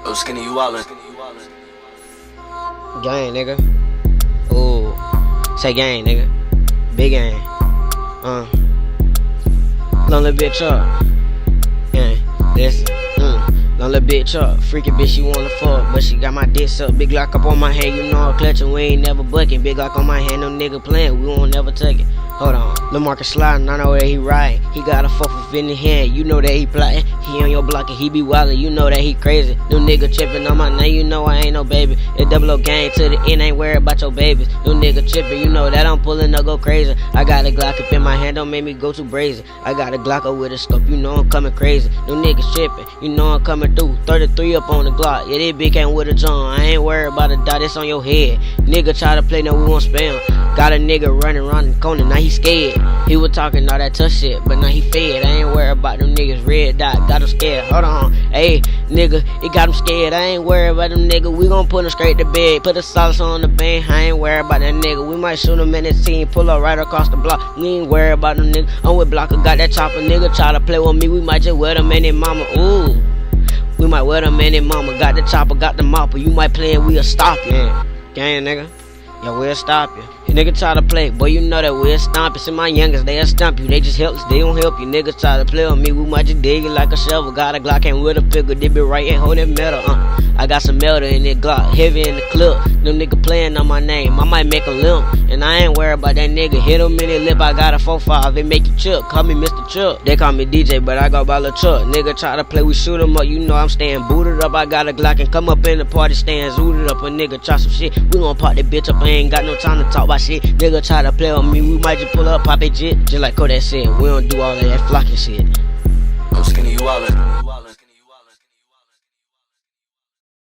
Oh, skinny, you wildin'. Gang, nigga. Ooh. Say gang, nigga. Big gang. Long little bitch up. Gang. Listen. Long little bitch up. Freaky bitch, she wanna fuck, but she got my dick up. Big Glock up on my hand, you know I'm clutching. We ain't never bucking. Big Glock on my hand, no nigga playing. We won't never take it. Hold on, Lil' Marcus sliding, I know that he riding. He got a 4 in the hand, you know that he plotting. He on your block and he be wildin', you know that he crazy. No nigga trippin' on my name, you know I ain't no baby. It's double O gang to the end, ain't worried about your babies. No nigga trippin', you know that I'm pullin' up, go crazy. I got a Glock up in my hand, don't make me go too brazen. I got a Glock up with a scope, you know I'm coming crazy. No niggas trippin', you know I'm coming through. 33 up on the Glock, yeah, this bitch came with a John. I ain't worried about a dot, it's on your head. Nigga try to play, no, we won't spam. Got a nigga running around the corner, now he scared. He was talking all that tough shit, but now he fed. I ain't worried about them niggas, red dot, got him scared. Hold on, hey, nigga, it got him scared. I ain't worried about them nigga, we gon' put him straight to bed. Put the sauce on the band, I ain't worried about that nigga. We might shoot him in his team, pull up right across the block. We ain't worried about them nigga, I'm with Blocker, got that chopper. Nigga try to play with me, we might just wear them and their mama, ooh. We might wear them and their mama, got the chopper, got the mopper. You might play and we'll stop you. Gang, nigga, yeah, we'll stop you. Nigga try to play, boy, you know that we'll stomp you. See my youngest, they'll stump you. They just helpless, they don't help you. Niggas try to play with me, we might just dig it like a shovel. Got a Glock and with a figure, they be right and hold that metal. I got some metal in that Glock, heavy in the clip. Them nigga playing on my name, I might make a limp. And I ain't worried about that nigga, hit him in the lip. I got a 4-5, they make you chip. Call me Mr. Chuck, they call me DJ, but I go by Lil Chuck. Nigga try to play, we shoot him up, you know I'm staying booted up. I got a Glock and come up in the party, stand zooted up. A nigga try some shit, we gon' pop that bitch up. I ain't got no time to talk about shit. Nigga try to play with me, we might just pull up, pop a jit. Just like Kodak said, we don't do all of that flocking shit. Oh, skinny, you wildin'.